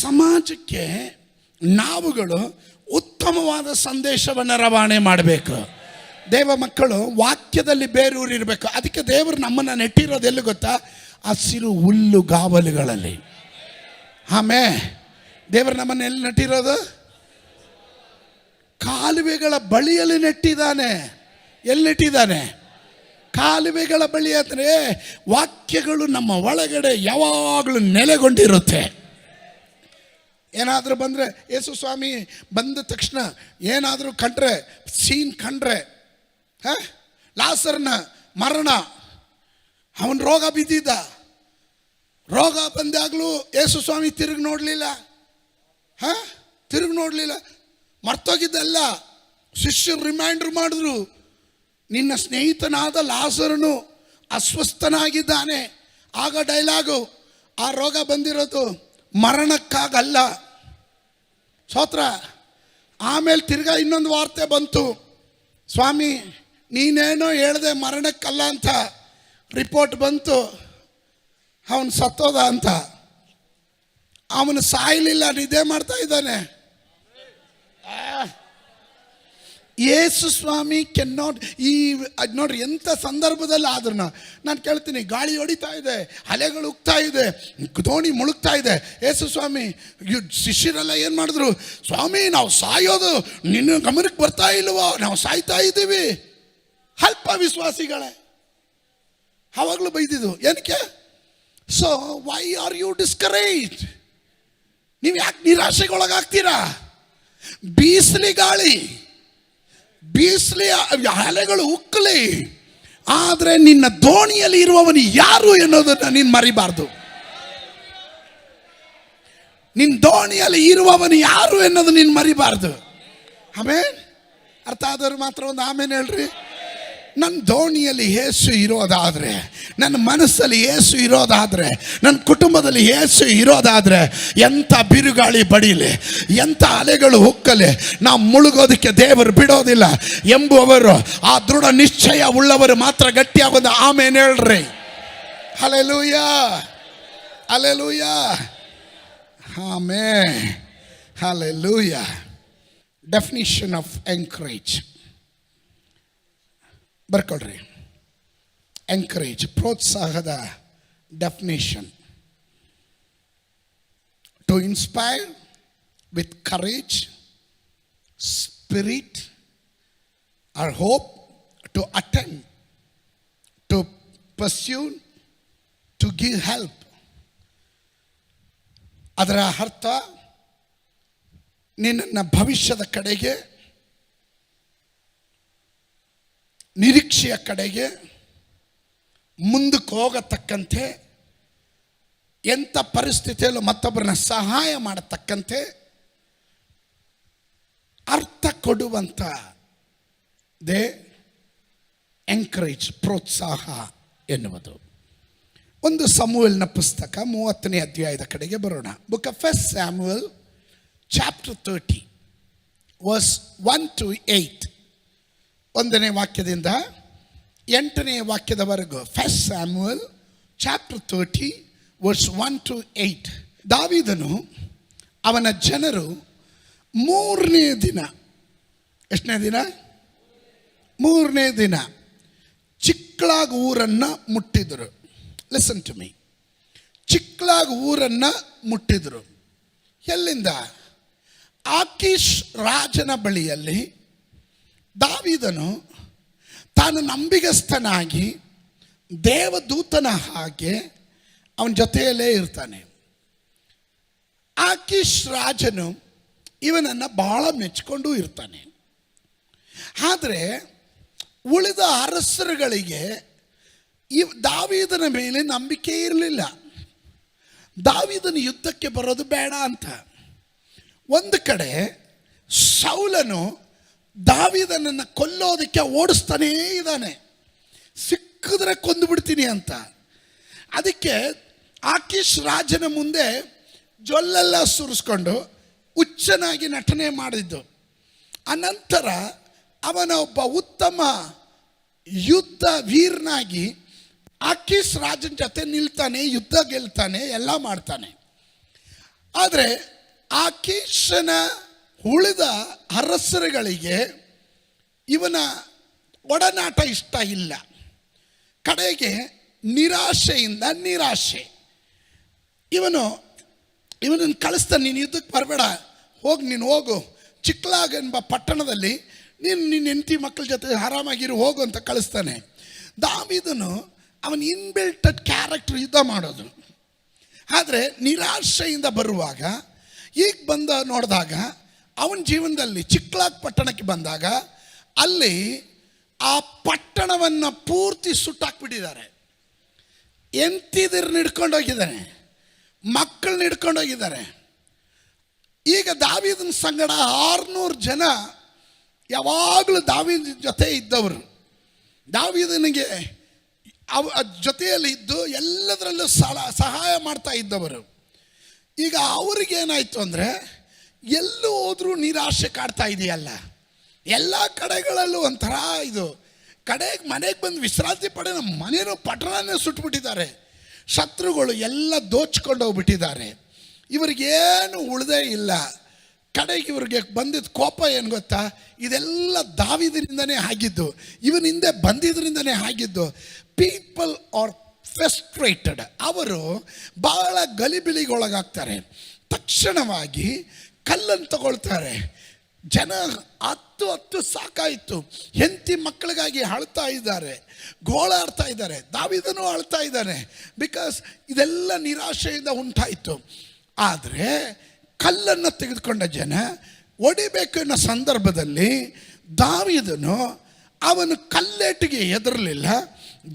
ಸಮಾಜಕ್ಕೆ ನಾವುಗಳು ಉತ್ತಮವಾದ ಸಂದೇಶವನ್ನು ರವಾನೆ ಮಾಡಬೇಕು. ದೇವ ಮಕ್ಕಳು ವಾಕ್ಯದಲ್ಲಿ ಬೇರೂರಿರಬೇಕು. ಅದಕ್ಕೆ ದೇವರು ನಮ್ಮನ್ನು ನೆಟ್ಟಿರೋದು ಎಲ್ಲಿ ಗೊತ್ತಾ? ಹಸಿರು ಹುಲ್ಲುಗಾವಲುಗಳಲ್ಲಿ. ಆಮೇಲೆ ದೇವರು ನಮ್ಮನ್ನು ಎಲ್ಲಿ ನೆಟ್ಟಿರೋದು? ಕಾಲುವೆಗಳ ಬಳಿಯಲ್ಲಿ ನೆಟ್ಟಿದ್ದಾನೆ. ಎಲ್ಲಿ ನೆಟ್ಟಿದ್ದಾನೆ? ಕಾಲುವೆಗಳ ಬಳಿ. ಅಂದರೆ ವಾಕ್ಯಗಳು ನಮ್ಮ ಒಳಗಡೆ ಯಾವಾಗಲೂ ನೆಲೆಗೊಂಡಿರುತ್ತೆ. ಏನಾದರೂ ಬಂದರೆ, ಯೇಸು ಸ್ವಾಮಿ ಬಂದ ತಕ್ಷಣ ಏನಾದರೂ ಕಂಡ್ರೆ, ಸೀನ್ ಕಂಡ್ರೆ, ಲಾಸರ್ನ ಮರಣ, ಅವನ ರೋಗ ಬಿದ್ದಿದ್ದ, ರೋಗ ಬಂದಾಗಲೂ ಯೇಸು ಸ್ವಾಮಿ ತಿರುಗಿ ನೋಡಲಿಲ್ಲ. ತಿರುಗಿ ನೋಡಲಿಲ್ಲ, ಮರ್ತೋಗಿದ್ದಲ್ಲ. ಶಿಷ್ಯರು ರಿಮೈಂಡರ್ ಮಾಡಿದ್ರು, ನಿನ್ನ ಸ್ನೇಹಿತನಾದ ಲಾಸರನು ಅಸ್ವಸ್ಥನಾಗಿದ್ದಾನೆ. ಆಗ ಡೈಲಾಗು, ಆ ರೋಗ ಬಂದಿರೋದು ಮರಣಕ್ಕಾಗಲ್ಲ. ಸ್ತೋತ್ರ. ಆಮೇಲೆ ತಿರ್ಗಾ ಇನ್ನೊಂದು ವಾರ್ತೆ ಬಂತು, ಸ್ವಾಮಿ ನೀನೇನೋ ಹೇಳ್ದೆ ಮರಣಕ್ಕಲ್ಲ ಅಂತ. ರಿಪೋರ್ಟ್ ಬಂತು, ಅವನು ಸತ್ತೋದ ಅಂತ. ಅವನು ಸಾಯಲಿಲ್ಲ, ನಿದ್ದೆ ಮಾಡ್ತಾ ಇದ್ದಾನೆ. ಯೇಸು ಸ್ವಾಮಿ ಕೆನ್ ನಾಟ್. ಈ ನೋಡ್ರಿ, ಎಂಥ ಸಂದರ್ಭದಲ್ಲಿ ಆದ್ರೂ ನಾನು ಕೇಳ್ತೀನಿ, ಗಾಳಿ ಹೊಡಿತಾ ಇದೆ, ಅಲೆಗಳು ಉಗ್ತಾ ಇದೆ, ದೋಣಿ ಮುಳುಗ್ತಾ ಇದೆ. ಯೇಸು ಸ್ವಾಮಿ ಶಿಷ್ಯರೆಲ್ಲ ಏನು ಮಾಡಿದ್ರು? ಸ್ವಾಮಿ ನಾವು ಸಾಯೋದು ನಿನ್ನ ಗಮನಕ್ಕೆ ಬರ್ತಾ ಇಲ್ವೋ? ನಾವು ಸಾಯ್ತಾ ಇದ್ದೀವಿ. ಅಲ್ಪ ವಿಶ್ವಾಸಿಗಳೇ ಆವಾಗಲೂ ಬೈದಿದ್ದು. ಏನಕ್ಕೆ? So why are you discourage? ನೀವು ಯಾಕೆ ನಿರಾಶೆಗೊಳಗಾಗ್ತೀರಾ? ಬೀಸಲಿ ಗಾಳಿ, ಬೀಸಲಿ ಅಲೆಗಳು ಉಕ್ಕಲಿ, ಆದರೆ ನಿನ್ನ ದೋಣಿಯಲ್ಲಿ ಇರುವವನು ಯಾರು ಎನ್ನುವುದನ್ನು ನೀನು ಮರಿಬಾರ್ದು. ನಿನ್ನ ದೋಣಿಯಲ್ಲಿ ಇರುವವನು ಯಾರು ಎನ್ನೋದು ನೀನು ಮರಿಬಾರ್ದು. ಆಮೇಲೆ ಅರ್ಥ ಆದವರು ಮಾತ್ರ ಒಂದು ಆಮೇಲೆ ಹೇಳ್ರಿ. ನನ್ನ ದೋಣಿಯಲ್ಲಿ ಯೇಸು ಇರೋದಾದರೆ, ನನ್ನ ಮನಸ್ಸಲ್ಲಿ ಯೇಸು ಇರೋದಾದರೆ, ನನ್ನ ಕುಟುಂಬದಲ್ಲಿ ಯೇಸು ಇರೋದಾದರೆ, ಎಂಥ ಬಿರುಗಾಳಿ ಬಡೀಲಿ, ಎಂಥ ಅಲೆಗಳು ಹುಕ್ಕಲಿ, ನಾವು ಮುಳುಗೋದಕ್ಕೆ ದೇವರು ಬಿಡೋದಿಲ್ಲ ಎಂಬುವವರು, ಆ ದೃಢ ನಿಶ್ಚಯ ಉಳ್ಳವರು ಮಾತ್ರ ಗಟ್ಟಿಯಾಗೋದು. ಆಮೇಲೆ ಹೇಳ್ರಿ. Hallelujah, hallelujah, amen, hallelujah. Definition of encourage. ಬರ್ಕೊಳ್ರಿ. ಎಂಕರೇಜ್, ಪ್ರೋತ್ಸಾಹದ definition: to inspire with courage, spirit, or hope, to attempt, to pursue, to give help. ಅದರ ಅರ್ಥ ನಿನ್ನ ಭವಿಷ್ಯದ ಕಡೆಗೆ, ನಿರೀಕ್ಷೆಯ ಕಡೆಗೆ ಮುಂದಕ್ಕೆ ಹೋಗತಕ್ಕಂತೆ, ಎಂಥ ಪರಿಸ್ಥಿತಿಯಲ್ಲೂ ಮತ್ತೊಬ್ಬರನ್ನ ಸಹಾಯ ಮಾಡತಕ್ಕಂತೆ ಅರ್ಥ ಕೊಡುವಂಥ ದೇ ಎಂಕರೇಜ್, ಪ್ರೋತ್ಸಾಹ ಎನ್ನುವುದು. ಒಂದು ಸಮುವೇಲನ ಪುಸ್ತಕ 30ನೇ ಅಧ್ಯಾಯದ ಕಡೆಗೆ ಬರೋಣ. Book of first Samuel chapter 30 verse 1 to 8. 1ನೇ ವಾಕ್ಯದಿಂದ 8ನೇ ವಾಕ್ಯದವರೆಗೂ. First Samuel chapter 30 verse 1 to 8. ದಾವೀದನು ಅವನ ಜನರು 3ನೇ ದಿನ, ಎಷ್ಟನೇ ದಿನ? 3ನೇ ದಿನ ಚಿಕ್ಲಾಗ್ ಊರನ್ನು ಮುಟ್ಟಿದರು. Listen to me. ಚಿಕ್ಲಾಗ್ ಊರನ್ನು ಮುಟ್ಟಿದರು. ಎಲ್ಲಿಂದ? ಆಕೀಶ್ ರಾಜನ ಬಳಿಯಲ್ಲಿ ದಾವೀದನು ತಾನು ನಂಬಿಗಸ್ತನಾಗಿ ದೇವದೂತನ ಹಾಗೆ ಅವನ ಜೊತೆಯಲ್ಲೇ ಇರ್ತಾನೆ. ಆಕೀಶ್ ರಾಜನು ಇವನನ್ನು ಬಹಳ ಮೆಚ್ಚಿಕೊಂಡು ಇರ್ತಾನೆ. ಆದರೆ ಉಳಿದ ಅರಸರುಗಳಿಗೆ ದಾವೀದನ ಮೇಲೆ ನಂಬಿಕೆ ಇರಲಿಲ್ಲ. ದಾವೀದನ ಯುದ್ಧಕ್ಕೆ ಬರೋದು ಬೇಡ ಅಂತ. ಒಂದು ಕಡೆ ಸೌಲನು ದಾವೀದನನ್ನು ಕೊಲ್ಲೋದಕ್ಕೆ ಓಡಿಸ್ತಾನೇ ಇದ್ದಾನೆ, ಸಿಕ್ಕಿದ್ರೆ ಕೊಂದು ಬಿಡ್ತೀನಿ ಅಂತ. ಅದಕ್ಕೆ ಆಕೀಶ್ ರಾಜನ ಮುಂದೆ ಜೊಲ್ಲೆಲ್ಲ ಸುರಿಸ್ಕೊಂಡು ಹುಚ್ಚನಾಗಿ ನಟನೆ ಮಾಡಿದ್ದು. ಅನಂತರ ಅವನ ಒಬ್ಬ ಉತ್ತಮ ಯುದ್ಧ ವೀರನಾಗಿ ಆಕೀಶ್ ರಾಜನ ಜೊತೆ ನಿಲ್ತಾನೆ, ಯುದ್ಧ ಗೆಲ್ತಾನೆ, ಎಲ್ಲ ಮಾಡ್ತಾನೆ. ಆದರೆ ಆಕೀಶನ ಉಳಿದ ಅರಸರುಗಳಿಗೆ ಇವನ ಒಡನಾಟ ಇಷ್ಟ ಇಲ್ಲ. ಕಡೆಗೆ ನಿರಾಶೆಯಿಂದ ನಿರಾಶೆ. ಇವನನ್ನು ಕಳಿಸ್ತಾನೆ, ನೀನು ಯುದ್ಧಕ್ಕೆ ಬರಬೇಡ, ನೀನು ಹೋಗು, ಚಿಕ್ಲಾಗ್ ಎಂಬ ಪಟ್ಟಣದಲ್ಲಿ ನಿನ್ನ ಹೆಂಡತಿ ಮಕ್ಕಳ ಜೊತೆ ಆರಾಮಾಗಿರು, ಹೋಗು ಅಂತ ಕಳಿಸ್ತಾನೆ. ದಾವೀದನು ಅವನ ಇನ್ಬಿಲ್ಟೆಡ್ ಕ್ಯಾರೆಕ್ಟರ್ ಯುದ್ಧ ಮಾಡೋದು. ಆದರೆ ನಿರಾಶೆಯಿಂದ ಬರುವಾಗ ಈಗ ನೋಡಿದಾಗ ಅವನ ಜೀವನದಲ್ಲಿ ಚಿಕ್ಲಾಗ್ ಪಟ್ಟಣಕ್ಕೆ ಬಂದಾಗ ಅಲ್ಲಿ ಆ ಪಟ್ಟಣವನ್ನು ಪೂರ್ತಿ ಸುಟ್ಟಾಕ್ಬಿಟ್ಟಿದ್ದಾರೆ. ಹೆಂಡತಿದಿರನ್ನ ಹಿಡ್ಕೊಂಡೋಗಿದ್ದಾನೆ, ಮಕ್ಕಳನ್ನ ಹಿಡ್ಕೊಂಡೋಗಿದ್ದಾರೆ. ಈಗ ದಾವೀದನ ಸಂಗಡ 600 ಜನ ಯಾವಾಗಲೂ ದಾವೀದನ ಜೊತೆ ಇದ್ದವರು, ದಾವೀದನಿಗೆ ಜೊತೆಯಲ್ಲಿ ಇದ್ದು ಎಲ್ಲದರಲ್ಲೂ ಸಹಾಯ ಮಾಡ್ತಾ ಇದ್ದವರು. ಈಗ ಅವ್ರಿಗೇನಾಯಿತು ಅಂದರೆ, ಎಲ್ಲೂ ಹೋದರೂ ನಿರಾಶೆ ಕಾಡ್ತಾ ಇದೆಯಲ್ಲ, ಎಲ್ಲ ಕಡೆಗಳಲ್ಲೂ ಒಂಥರ ಇದು. ಕಡೆಗೆ ಮನೆಗೆ ಬಂದು ವಿಶ್ರಾಂತಿ ಪಡೆ, ನಮ್ಮ ಮನೇನೂ ಪಟ್ಟಣನೇ ಸುಟ್ಬಿಟ್ಟಿದ್ದಾರೆ, ಶತ್ರುಗಳು ಎಲ್ಲ ದೋಚ್ಕೊಂಡು ಹೋಗ್ಬಿಟ್ಟಿದ್ದಾರೆ, ಇವರಿಗೇನು ಉಳಿದೇ ಇಲ್ಲ. ಕಡೆಗೆ ಇವ್ರಿಗೆ ಬಂದಿದ್ದ ಕೋಪ ಏನು ಗೊತ್ತಾ? ಇದೆಲ್ಲ ದಾವೀದನಿಂದನೇ ಆಗಿದ್ದು, ಇವನ ಹಿಂದೆ ಬಂದಿದ್ದರಿಂದನೇ ಆಗಿದ್ದು. ಪೀಪಲ್ ಆರ್ ಫ್ರಸ್ಟ್ರೇಟೆಡ್, ಅವರು ಭಾಳ ಗಲಿಬಿಲಿಗೊಳಗಾಗ್ತಾರೆ. ತಕ್ಷಣವಾಗಿ ಕಲ್ಲನ್ನು ತಗೊಳ್ತಾರೆ. ಜನ ಹತ್ತು ಸಾಕಾಯಿತು, ಹೆಂಡತಿ ಮಕ್ಕಳಿಗಾಗಿ ಅಳ್ತಾ ಇದ್ದಾರೆ, ಗೋಳಾಡ್ತಾ ಇದ್ದಾರೆ. ದಾವೀದನು ಅಳ್ತಾ ಇದ್ದಾನೆ, ಬಿಕಾಸ್ ಇದೆಲ್ಲ ನಿರಾಶೆಯಿಂದ ಉಂಟಾಯಿತು. ಆದರೆ ಕಲ್ಲನ್ನು ತೆಗೆದುಕೊಂಡ ಜನ ಹೊಡಿಬೇಕು ಅನ್ನೋ ಸಂದರ್ಭದಲ್ಲಿ ದಾವೀದನು ಅವನು ಕಲ್ಲೇಟಿಗೆ ಹೆದರಲಿಲ್ಲ,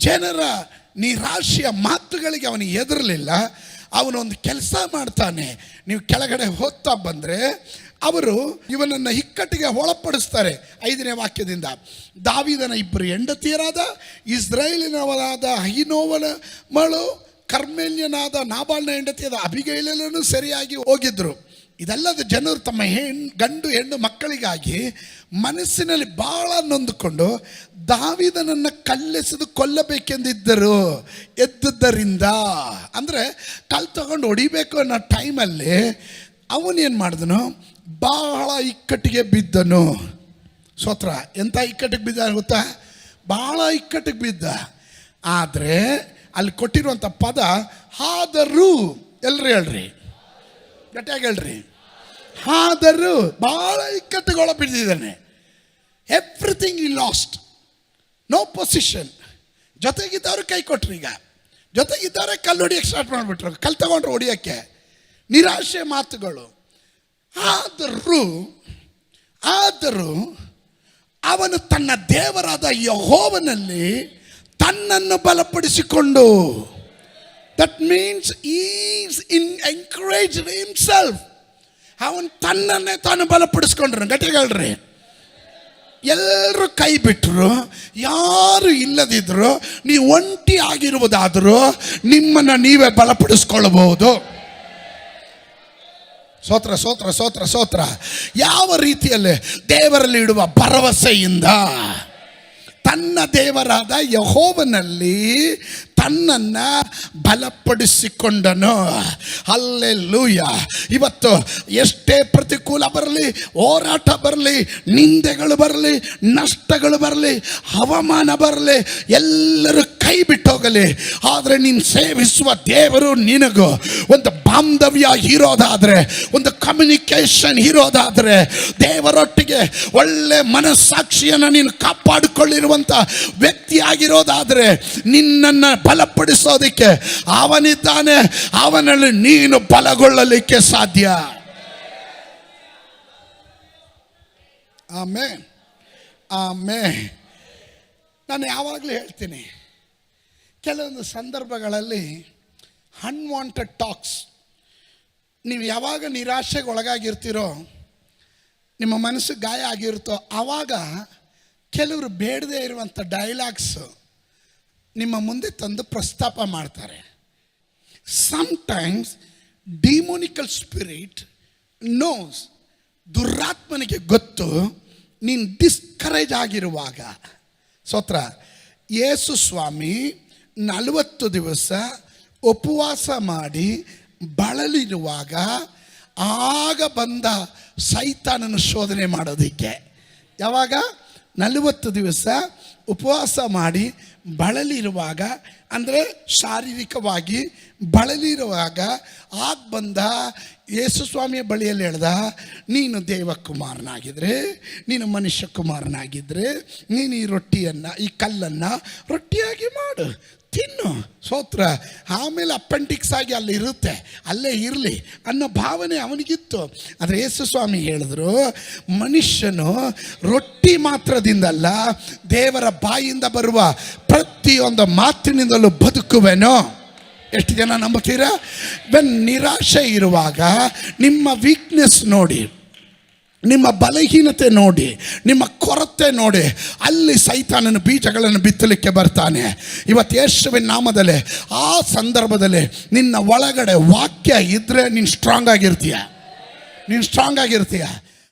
ಜನರ ನಿರಾಶೆಯ ಮಾತುಗಳಿಗೆ ಅವನು ಹೆದರಲಿಲ್ಲ. ಅವನೊಂದು ಕೆಲಸ ಮಾಡ್ತಾನೆ. ನೀವು ಕೆಳಗಡೆ ಹೋಗ್ತಾ ಬಂದರೆ ಅವರು ಇವನನ್ನು ಇಕ್ಕಟ್ಟಿಗೆ ಒಳಪಡಿಸ್ತಾರೆ. 5ನೇ ವಾಕ್ಯದಿಂದ, ದಾವೀದನ 2 ಹೆಂಡತಿಯರಾದ ಇಸ್ರಾಯೇಲಿನವರಾದ ಅಹೀನೋವನ ಮಗಳು ಕರ್ಮೇಲ್ಯನಾದ ನಾಬಾಲ್ನ ಹೆಂಡತಿಯಾದ ಅಬಿಗೈಲನ್ನು ಸರಿಯಾಗಿ ಹೋಗಿದ್ರು. ಇದಲ್ಲದ ಜನರು ತಮ್ಮ ಗಂಡು ಹೆಣ್ಣು ಮಕ್ಕಳಿಗಾಗಿ ಮನಸ್ಸಿನಲ್ಲಿ ಭಾಳ ನೊಂದುಕೊಂಡು ದಾವೀದನನ್ನು ಕಲ್ಲೆಸೆದು ಕೊಲ್ಲಬೇಕೆಂದಿದ್ದರು. ಎದ್ದುದರಿಂದ ಅಂದರೆ ಕಲ್ಲು ತಗೊಂಡು ಹೊಡಿಬೇಕು ಅನ್ನೋ ಟೈಮಲ್ಲಿ ಅವನೇನು ಮಾಡಿದನು? ಬಹಳ ಇಕ್ಕಟ್ಟಿಗೆ ಬಿದ್ದನು. ಸ್ತೋತ್ರ. ಎಂಥ ಇಕ್ಕಟ್ಟಿಗೆ ಬಿದ್ದ ಗೊತ್ತಾ? ಭಾಳ ಇಕ್ಕಟ್ಟಿಗೆ ಬಿದ್ದ. ಆದರೆ ಅಲ್ಲಿ ಕೊಟ್ಟಿರುವಂಥ ಪದ ಆದರೂ. ಎಲ್ರಿ ಹೇಳ್ರಿ, ಗಟ್ಟಿಯಾಗಿ ಹೇಳ್ರಿ. ಆದರೂ ಭಾಳ ಇಕ್ಕಟ್ಟುಗಳ ಬಿದ್ದಿದ್ದಾನೆ. ಎವ್ರಿಥಿಂಗ್ ಈ ಲಾಸ್ಟ್, ನೋ ಪೊಸಿಷನ್. ಜೊತೆಗಿದ್ದವ್ರು ಕೈ ಕೊಟ್ರು. ಈಗ ಜೊತೆಗಿದ್ದವರೇ ಕಲ್ಲು ಹೊಡಿಯೋಕ್ಕೆ ಸ್ಟಾರ್ಟ್ ಮಾಡಿಬಿಟ್ರು. ಕಲ್ಲು ತಗೊಂಡ್ರು ಹೊಡಿಯೋಕ್ಕೆ. ನಿರಾಶೆ ಮಾತುಗಳು. ಆದರೂ ಅವನು ತನ್ನ ದೇವರಾದ ಯೆಹೋವನಲ್ಲಿ ತನ್ನನ್ನು ಬಲಪಡಿಸಿಕೊಂಡು, that means is in encouraged himself. ಅವನು ತನ್ನನ್ನೇ ತಾನು ಬಲಪಡಿಸ್ಕೊಂಡ್ರು. ಗಟ್ಟಿಗಳ್ರಿ, ಎಲ್ಲರೂ ಕೈ ಬಿಟ್ಟರು, ಯಾರು ಇಲ್ಲದಿದ್ರು, ನೀವು ಒಂಟಿ ಆಗಿರುವುದಾದರೂ ನಿಮ್ಮನ್ನು ನೀವೇ ಬಲಪಡಿಸ್ಕೊಳ್ಬಹುದು. ಸ್ತೋತ್ರ ಸ್ತೋತ್ರ ಸ್ತೋತ್ರ ಸ್ತೋತ್ರ. ಯಾವ ರೀತಿಯಲ್ಲಿ? ದೇವರಲ್ಲಿ ಇಡುವ ಭರವಸೆಯಿಂದ. ತನ್ನ ದೇವರಾದ ಯೆಹೋವನಲ್ಲಿ ತನ್ನನ್ನು ಬಲಪಡಿಸಿಕೊಂಡನು. ಹಲ್ಲೆಲೂಯಾ. ಇವತ್ತು ಎಷ್ಟೇ ಪ್ರತಿಕೂಲ ಬರಲಿ, ಹೋರಾಟ ಬರಲಿ, ನಿಂದೆಗಳು ಬರಲಿ, ನಷ್ಟಗಳು ಬರಲಿ, ಅವಮಾನ ಬರಲಿ, ಎಲ್ಲರೂ ಕೈ ಬಿಟ್ಟೋಗಲಿ, ಆದರೆ ನೀನು ಸೇವಿಸುವ ದೇವರು ನಿನಗೂ ಒಂದು ಬಾಂಧವ್ಯ ಇರೋದಾದರೆ, ಒಂದು ಕಮ್ಯುನಿಕೇಷನ್ ಇರೋದಾದರೆ, ದೇವರೊಟ್ಟಿಗೆ ಒಳ್ಳೆ ಮನಸ್ಸಾಕ್ಷಿಯನ್ನು ನೀನು ಕಾಪಾಡಿಕೊಳ್ಳಿರುವಂಥ ವ್ಯಕ್ತಿಯಾಗಿರೋದಾದರೆ, ನಿನ್ನನ್ನು ಬಲಪಡಿಸೋದಕ್ಕೆ ಅವನಿದ್ದಾನೆ. ಅವನಲ್ಲಿ ನೀನು ಬಲಗೊಳ್ಳಲಿಕ್ಕೆ ಸಾಧ್ಯ. Amen, amen. ನಾನು ಯಾವಾಗಲೂ ಹೇಳ್ತೀನಿ, ಕೆಲವೊಂದು ಸಂದರ್ಭಗಳಲ್ಲಿ ಅನ್ವಾಂಟೆಡ್ ಟಾಕ್ಸ್, ನೀವು ಯಾವಾಗ ನಿರಾಶೆಗೆ ಒಳಗಾಗಿರ್ತೀರೋ, ನಿಮ್ಮ ಮನಸ್ಸು ಗಾಯ ಆಗಿರುತ್ತೋ, ಆವಾಗ ಕೆಲವರು ಬೇಡದೇ ಇರುವಂಥ ಡೈಲಾಗ್ಸು ನಿಮ್ಮ ಮುಂದೆ ತಂದು ಪ್ರಸ್ತಾಪ ಮಾಡ್ತಾರೆ. ಸಮ್ಟೈಮ್ಸ್ ಡಿಮೋನಿಕಲ್ ಸ್ಪಿರಿಟ್ ನೋಸ್, ದುರಾತ್ಮನಿಗೆ ಗೊತ್ತು ನೀನು ಡಿಸ್ಕರೇಜ್ ಆಗಿರುವಾಗ. ಸ್ತೋತ್ರ. ಯೇಸು ಸ್ವಾಮಿ 40 ದಿವಸ ಉಪವಾಸ ಮಾಡಿ ಬಳಲಿರುವಾಗ ಆಗ ಬಂದ ಸೈತಾನನ ಶೋಧನೆ ಮಾಡೋದಕ್ಕೆ. ಯಾವಾಗ? 40 ದಿವಸ ಉಪವಾಸ ಮಾಡಿ ಬಳಲಿರುವಾಗ, ಅಂದರೆ ಶಾರೀರಿಕವಾಗಿ ಬಳಲಿರುವಾಗ ಆಗ ಬಂದ ಯೇಸು ಸ್ವಾಮಿಯ ಬಳಿಯಲ್ಲಿ ಹೇಳ್ದ, ನೀನು ದೇವಕುಮಾರನಾಗಿದ್ದರೆ, ನೀನು ಮನುಷ್ಯ ಕುಮಾರನಾಗಿದ್ದರೆ, ನೀನು ಈ ರೊಟ್ಟಿಯನ್ನು, ಈ ಕಲ್ಲನ್ನು ರೊಟ್ಟಿಯಾಗಿ ಮಾಡು, ತಿನ್ನು. ಸ್ತೋತ್ರ. ಆಮೇಲೆ ಅಪೆಂಡಿಕ್ಸ್ ಆಗಿ ಅಲ್ಲಿ ಇರುತ್ತೆ, ಅಲ್ಲೇ ಇರಲಿ ಅನ್ನೋ ಭಾವನೆ ಅವನಿಗಿತ್ತು. ಆದರೆ ಯೇಸು ಸ್ವಾಮಿ ಹೇಳಿದ್ರು, ಮನುಷ್ಯನು ರೊಟ್ಟಿ ಮಾತ್ರದಿಂದಲ್ಲ, ದೇವರ ಬಾಯಿಂದ ಬರುವ ಪ್ರತಿಯೊಂದು ಮಾತಿನಿಂದಲೂ ಬದುಕುವೆನೋ. ಎಷ್ಟು ಜನ ನಂಬುತ್ತೀರಾ? ನಿರಾಶೆ ಇರುವಾಗ ನಿಮ್ಮ ವೀಕ್ನೆಸ್ ನೋಡಿ, ನಿಮ್ಮ ಬಲಹೀನತೆ ನೋಡಿ, ನಿಮ್ಮ ಕೊರತೆ ನೋಡಿ, ಅಲ್ಲಿ ಸೈತಾನನ ಬೀಜಗಳನ್ನು ಬಿತ್ತಲಿಕ್ಕೆ ಬರ್ತಾನೆ. ಇವತ್ತು ಯೇಸುವಿನ ನಾಮದಲ್ಲಿ ಆ ಸಂದರ್ಭದಲ್ಲಿ ನಿನ್ನ ಒಳಗಡೆ ವಾಕ್ಯ ಇದ್ದರೆ ನೀನು ಸ್ಟ್ರಾಂಗ್ ಆಗಿರ್ತೀಯ.